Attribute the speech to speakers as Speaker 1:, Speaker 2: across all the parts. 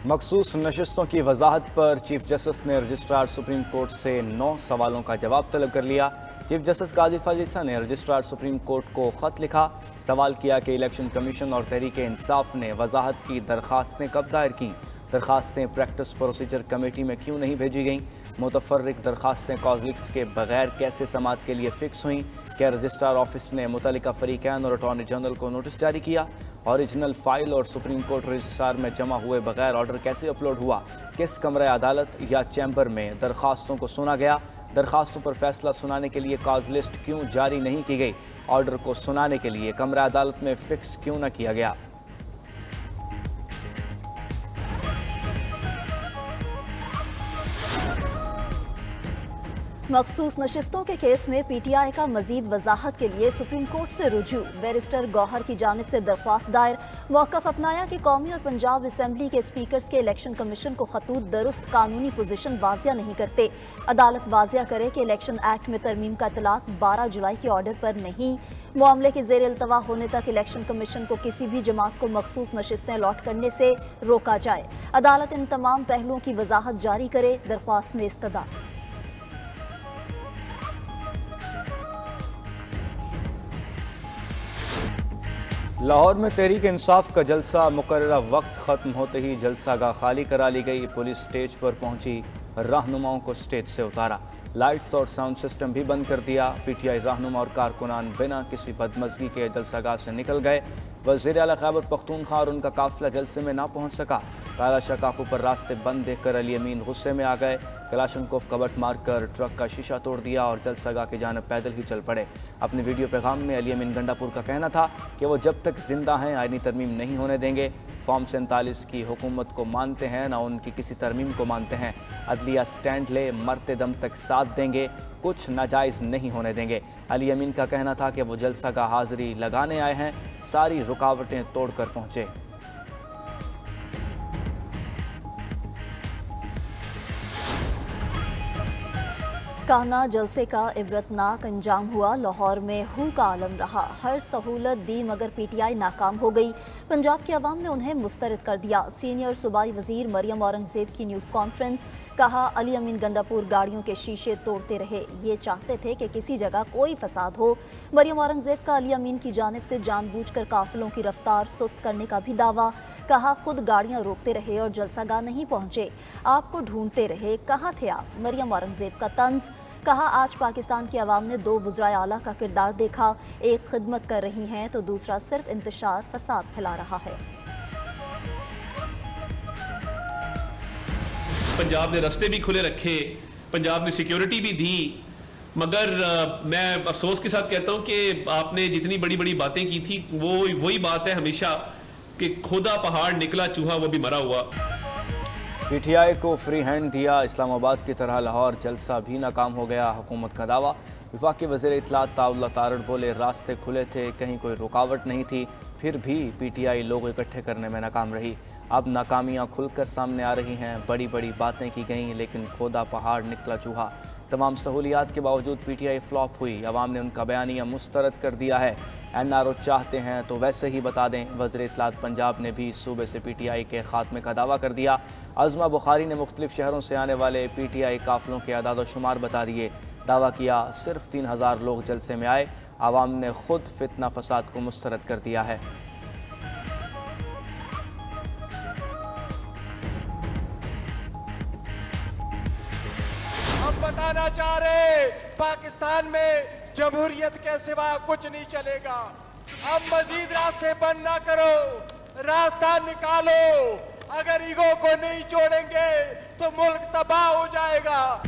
Speaker 1: मखसूस नशस्तों की वजाहत पर चीफ जस्टिस ने रजिस्ट्रार सुप्रीम कोर्ट से 9 सवालों का जवाब तलब कर लिया। चीफ जस्टिस काजी फाजिसा ने रजिस्ट्रार सुप्रीम कोर्ट को ख़त लिखा। सवाल किया कि इलेक्शन कमीशन और तहरीक इंसाफ ने वजाहत की दरख्वास्तें कब दायर की, दरख्वास्तें प्रैक्टिस प्रोसीजर कमेटी में क्यों नहीं भेजी गईं, मुतफर्रिक दरख्वास्तें कॉज लिस्ट के बगैर कैसे समाअत के लिए फ़िक्स हुईं, क्या रजिस्ट्रार ऑफिस ने मुतल्लिका फरीकैन और अटॉर्नी जनरल को नोटिस जारी किया, ओरिजिनल फाइल और सुप्रीम कोर्ट रजिस्ट्रार में जमा हुए बगैर ऑर्डर कैसे अपलोड हुआ, किस कमरे अदालत या चैम्बर में दरख्वास्तों को सुना गया, दरख्वास्तों पर फैसला सुनाने के लिए कॉज लिस्ट क्यों जारी नहीं की गई, ऑर्डर को सुनाने के लिए कमरा अदालत में फ़िक्स क्यों न किया गया।
Speaker 2: मखसूस नशिस्तों के केस में पीटीआई का मजीद वजाहत के लिए सुप्रीम कोर्ट से रुजू। बैरिस्टर गौहर की जानिब से दरख्वास्त दायर। मौक़िफ़ अपनाया कि कौमी और पंजाब असम्बली के स्पीकर्स के इलेक्शन कमीशन को खतूत दुरुस्त कानूनी पोजीशन वाजिया नहीं करते। अदालत वाजिया करे कि इलेक्शन एक्ट में तरमीम का इतलाक 12 जुलाई के ऑर्डर पर नहीं। मामले के ज़ेर इल्तवा होने तक इलेक्शन कमीशन को किसी भी जमात को मखसूस नशिस्तें अलॉट करने से रोका जाए। अदालत इन तमाम पहलुओं की वजाहत जारी करे। दरख्वास्त में इस्तदा।
Speaker 1: लाहौर में तहरीक इंसाफ का जलसा मुकर्ररा वक्त ख़त्म होते ही जलसागाह खाली करा ली गई। पुलिस स्टेज पर पहुंची, रहनुमाओं को स्टेज से उतारा, लाइट्स और साउंड सिस्टम भी बंद कर दिया। पीटीआई रहनुमा और कारकुनान बिना किसी बदमज़गी के जलसागाह से निकल गए। वज़ीर आला खैबर पख्तूनख्वा और उनका काफिला जलसे में ना पहुंच सका। काला शकाकू पर रास्ते बंद देखकर अली अमीन गुस्से में आ गए। कलाशनकोफ का बट मारकर ट्रक का शीशा तोड़ दिया और जलसागाह की जानिब पैदल ही चल पड़े। अपने वीडियो पैगाम में अली अमीन गंडापुर का कहना था कि वो जब तक जिंदा हैं आईनी तरमीम नहीं होने देंगे। फॉर्म 47 की हुकूमत को मानते हैं, ना उनकी किसी तरमीम को मानते हैं। अदलिया स्टैंड ले, मरते दम तक साथ देंगे, कुछ नाजायज़ नहीं होने देंगे। अली अमीन का कहना था कि वो जलसागाह हाज़िरी लगाने आए हैं, सारी रुकावटें तोड़कर पहुँचे।
Speaker 2: कान्हा जलसे का इबरतनाक अंजाम हुआ। लाहौर में हू का आलम रहा। हर सहूलत दी मगर पीटीआई नाकाम हो गई। पंजाब की आवाम ने उन्हें मुस्तरद कर दिया। सीनियर सूबाई वजीर मरियम औरंगजेब की न्यूज़ कॉन्फ्रेंस। कहा, अली अमीन गंडापुर गाड़ियों के शीशे तोड़ते रहे, ये चाहते थे कि किसी जगह कोई फसाद हो। मरियम औरंगजेब का अली अमीन की जानिब से जानबूझकर काफिलों की रफ्तार सुस्त करने का भी दावा। कहा, खुद गाड़ियां रोकते रहे और जलसागाह नहीं पहुंचे, आपको ढूंढते रहे, कहाँ थे आप। मरियम औरंगजेब का तंज। कहा, आज पाकिस्तान की आवाम ने 2 वज़राए आला का किरदार देखा, एक खिदमत कर रही हैं तो दूसरा सिर्फ इंतशार फसाद फैला रहा है।
Speaker 3: पंजाब ने रास्ते भी खुले रखे, पंजाब ने सिक्योरिटी भी दी, मगर मैं अफसोस के साथ कहता हूं कि आपने जितनी बड़ी बड़ी बातें की थी वो वही बात है हमेशा कि खुदा पहाड़ निकला चूहा वो भी मरा हुआ।
Speaker 1: पीटीआई को फ्री हैंड दिया। इस्लामाबाद की तरह लाहौर जलसा भी नाकाम हो गया, हुकूमत का दावा। वफाकी वज़ीर इत्तलात ताउल्ला तारड़ बोले, रास्ते खुले थे, कहीं कोई रुकावट नहीं थी, फिर भी पीटीआई लोग इकट्ठे करने में नाकाम रही। अब नाकामियां खुलकर सामने आ रही हैं। बड़ी बड़ी बातें की गईं लेकिन खोदा पहाड़ निकला चूहा। तमाम सहूलियात के बावजूद पीटीआई फ्लॉप हुई। अवाम ने उनका बयानिया मुस्तरद कर दिया है। एनआरओ चाहते हैं तो वैसे ही बता दें। वज़ीर इत्तलात पंजाब ने भी सूबे से पीटीआई के खात्मे का दावा कर दिया। अज़मा बुखारी ने मुख्तलिफ शहरों से आने वाले पीटीआई काफिलों के अदाद शुमार बता दिए। दावा किया, सिर्फ 3000 लोग जलसे में आए, आवाम ने खुद फितना फसाद को मुस्तरद कर दिया है।
Speaker 4: हम बताना चाह रहे, पाकिस्तान में जमहूरियत के सिवा कुछ नहीं चलेगा। अब मजीद रास्ते बंद ना करो, रास्ता निकालो। अगर ईगो को नहीं छोड़ेंगे तो मुल्क तबाह हो जाएगा।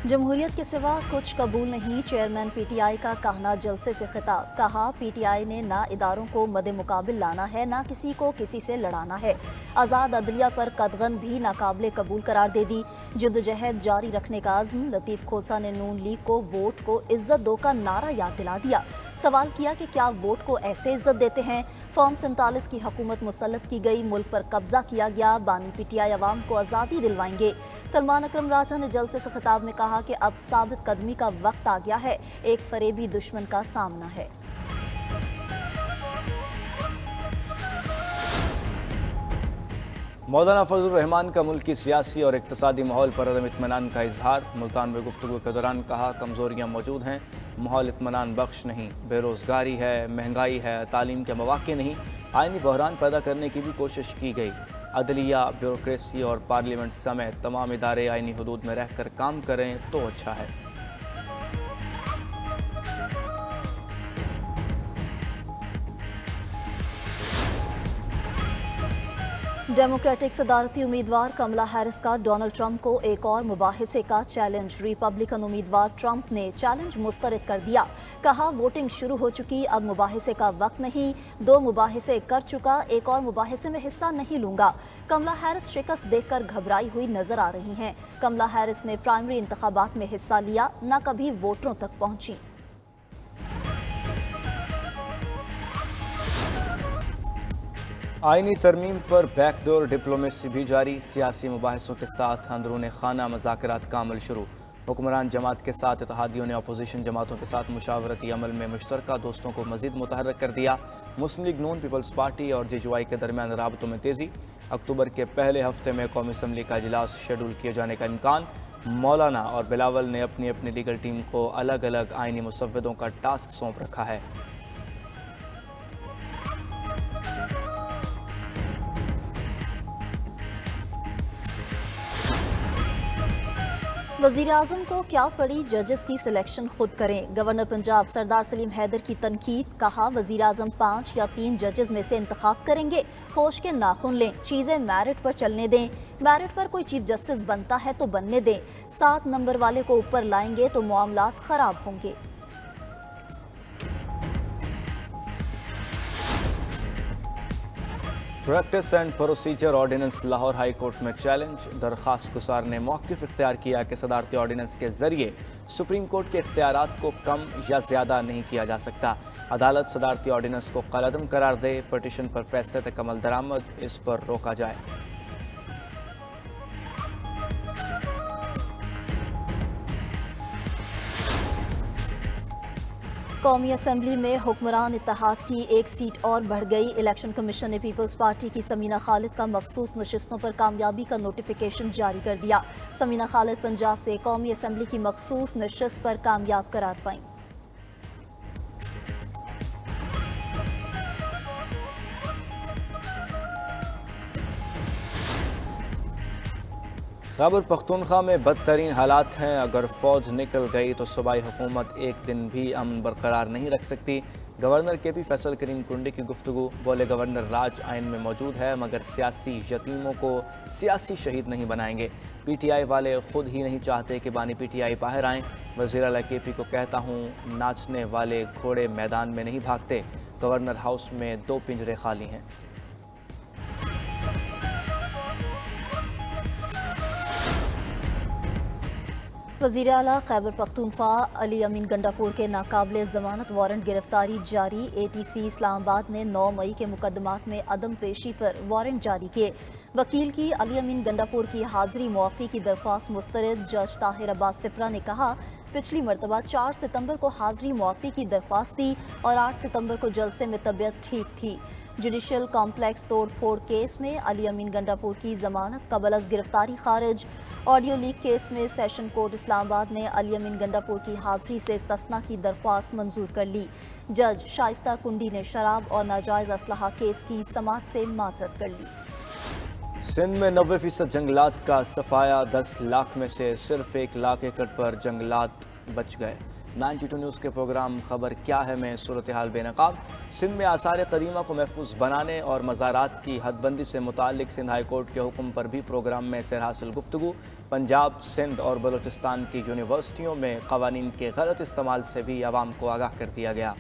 Speaker 2: जमहूरियत के सिवा कुछ कबूल नहीं। चेयरमैन पीटीआई का कान्हा जलसे से खिताब। कहा, पीटीआई ने ना इदारों को मद मुकाबिल लाना है, ना किसी को किसी से लड़ाना है। आज़ाद अदलिया पर कदगन भी नाकाबिले कबूल करार दे दी। जद्दोजहद जारी रखने का आज़म। लतीफ़ खोसा ने नून लीग को वोट को इज्जत दो का नारा याद दिला दिया। सवाल किया कि क्या वोट को ऐसे इज्जत देते हैं। फॉर्म 47 की हुकूमत मुसल्लत की गई, मुल्क पर कब्जा किया गया। बानी पीटीआई अवाम को आज़ादी दिलवाएंगे। सलमान अकरम राजा ने जलसे से खिताब में कहा कि अब साबित कदमी का वक्त आ गया है, एक फरेबी दुश्मन का सामना है।
Speaker 1: मौलाना फजल रहमान का मुल्की सियासी और इक्तसादी माहौल पर अदम इत्मीनान का इजहार। मुल्तान में गुफ्तगू के दौरान कहा, कमज़ोरियाँ मौजूद हैं, माहौल इत्मीनान बख्श नहीं, बेरोज़गारी है, महंगाई है, तालीम के मौक़े नहीं, आइनी बहरान पैदा करने की भी कोशिश की गई। अदलिया, ब्यूरोक्रेसी और पार्लियामेंट समेत तमाम इदारे आइनी हदूद में रह कर काम करें तो अच्छा है।
Speaker 2: डेमोक्रेटिक सदारती उम्मीदवार कमला हैरिस का डोनाल्ड ट्रंप को एक और मुबाहिसे का चैलेंज। रिपब्लिकन उम्मीदवार ट्रंप ने चैलेंज मुस्तरद कर दिया। कहा, वोटिंग शुरू हो चुकी, अब मुबाहिसे का वक्त नहीं, 2 मुबाहिसे कर चुका, एक और मुबाहिसे में हिस्सा नहीं लूंगा। कमला हैरिस शिकस्त देखकर घबराई हुई नजर आ रही हैं। कमला हैरिस ने प्राइमरी इंतखाबात में हिस्सा लिया, न कभी वोटरों तक पहुंची।
Speaker 1: आईनी तरमीम पर बैकडोर डिप्लोमेसी भी जारी। सियासी मुबाहिसों के साथ अंदरून खाना मुज़ाकरात का अमल शुरू। हुक्मरान जमात के साथ इत्तेहादियों ने अपोजिशन जमातों के साथ मुशावरती अमल में मुश्तरका दोस्तों को मज़ीद मुतहर्रिक कर दिया। मुस्लिम लीग नून, पीपल्स पार्टी और JUI के दरमियान राबतों में तेज़ी। अक्टूबर के पहले हफ्ते में कौमी असम्बली का इजलास शेड्यूल किए जाने का इम्कान। मौलाना और बिलावल ने अपनी अपनी लीगल टीम को अलग अलग आइनी मुसव्विदों का टास्क सौंप रखा है।
Speaker 2: वज़ीर आज़म को क्या पड़ी, जजेस की सिलेक्शन खुद करें। गवर्नर पंजाब सरदार सलीम हैदर की तनकीद। कहा, वज़ीर आज़म 5 या 3 जजेस में से इंतखाब करेंगे, होश के नाखून लें, चीज़ें मेरिट पर चलने दें। मेरिट पर कोई चीफ जस्टिस बनता है तो बनने दें, 7 नंबर वाले को ऊपर लाएंगे तो मामलात खराब होंगे।
Speaker 1: Practice and procedure ordinance Lahore high court में चैलेंज। दरख्वास्त गुजार ने मौक़िफ़ इख्तियार किया कि सदारती ऑर्डिनेंस के जरिए सुप्रीम कोर्ट के इख्तियारात को कम या ज़्यादा नहीं किया जा सकता। अदालत सदारती ऑर्डिनेंस को कलअदम करार दे, पटिशन पर फैसले तक अमल दरामद, इस पर रोका जाए।
Speaker 2: कौमी असम्बली में हुक्मरान इत्तेहाद की एक सीट और बढ़ गई। इलेक्शन कमीशन ने पीपल्स पार्टी की समीना खालिद का मखसूस नशिस्तों पर कामयाबी का नोटिफिकेशन जारी कर दिया। समीना खालिद पंजाब से कौमी असम्बली की मखसूस नशिस्त पर कामयाब करार पाईं।
Speaker 1: खैबर पख्तूनख्वा में बदतरीन हालात हैं। अगर फ़ौज निकल गई तो सूबाई हुकूमत एक दिन भी अमन बरकरार नहीं रख सकती। गवर्नर KP फैसल करीम कुंडी की गुफ्तगू। बोले, गवर्नर राज आइन में मौजूद है मगर सियासी यतीमों को सियासी शहीद नहीं बनाएंगे। PTI वाले खुद ही नहीं चाहते कि बानी PTI बाहर आएँ। वज़ीर आला KP को कहता हूँ, नाचने वाले घोड़े मैदान में नहीं भागते। गवर्नर हाउस में 2 पिंजरे खाली हैं।
Speaker 2: वज़ीर आला खैबर पख्तूनख्वा अली अमीन गंडापुर के नाकाबिले ज़मानत वारंट गिरफ्तारी जारी। ATC इस्लामाबाद ने 9 मई के मुकदमात में अदम पेशी पर वारंट जारी किए। वकील की अली अमीन गंडापुर की हाजिरी मुआफ़ी की दरख्वास्त मुस्तरद। जज ताहिर अब्बास सिप्रा ने कहा, पिछली मरतबा 4 सितंबर को हाजिरी मुआफ़ी की दरख्वास्त दी और 8 सितंबर को जलसे में तबीयत ठीक थी। जुडिशल कॉम्प्लेक्स तोड़ फोड़ केस में अली अमीन गंडापुर की जमानत कबल अज़ गिरफ्तारी खारिज। ऑडियो लीक केस में सेशन कोर्ट इस्लामाबाद ने अली अमीन गंडापुर की हाजिरी से इस्तिस्ना की दरख्वास्त मंजूर कर ली। जज शाइस्ता कुंडी ने शराब और नाजायज़ असलहा केस की समाअत से माजरत कर ली।
Speaker 1: सिंध में 90% जंगलात का सफाया। 10 लाख में से सिर्फ 1 लाख एकड़ पर जंगलात बच गए। 92 न्यूज़ के प्रोग्राम खबर क्या है में सूरत हाल बेनकाब। सिंध में आसार कदीमा को महफूज बनाने और मज़ारात की हदबंदी से मुतालिक सिंध हाई कोर्ट के हुक्म पर भी प्रोग्राम में सर हासिल गुफ्तगू। पंजाब, सिंध और बलूचिस्तान की यूनिवर्सिटियों में क़वानीन के गलत इस्तेमाल से भी आवाम को आगाह कर दिया गया।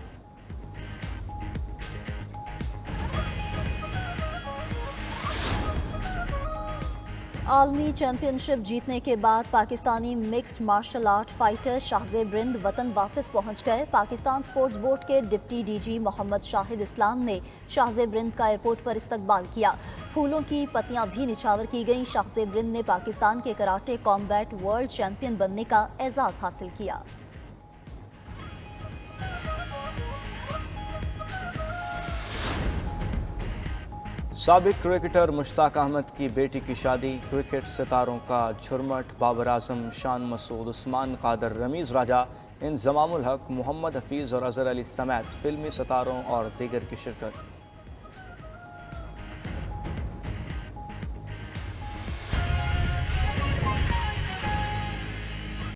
Speaker 2: आलमी चैंपियनशिप जीतने के बाद Pakistani mixed martial art fighter Shahzeb Rind वतन वापस पहुंच गए। पाकिस्तान स्पोर्ट्स बोर्ड के डिप्टी DG मोहम्मद शाहिद इस्लाम ने शाहज़ेब रिंद का एयरपोर्ट पर इस्तकबाल किया। फूलों की पत्तियां भी निछावर की गईं। शाहज़ेब रिंद ने पाकिस्तान के कराटे कॉम्बैट वर्ल्ड चैंपियन बनने का एजाज़ हासिल किया।
Speaker 1: سابق کرکٹر مشتاق احمد کی بیٹی کی شادی، کرکٹ ستاروں کا جھرمٹ، بابر اعظم، شان مسعود، عثمان قادر، رمیز راجہ، انضمام الحق، محمد حفیظ اور اظہر علی سمیت فلمی ستاروں اور دیگر کی شرکت۔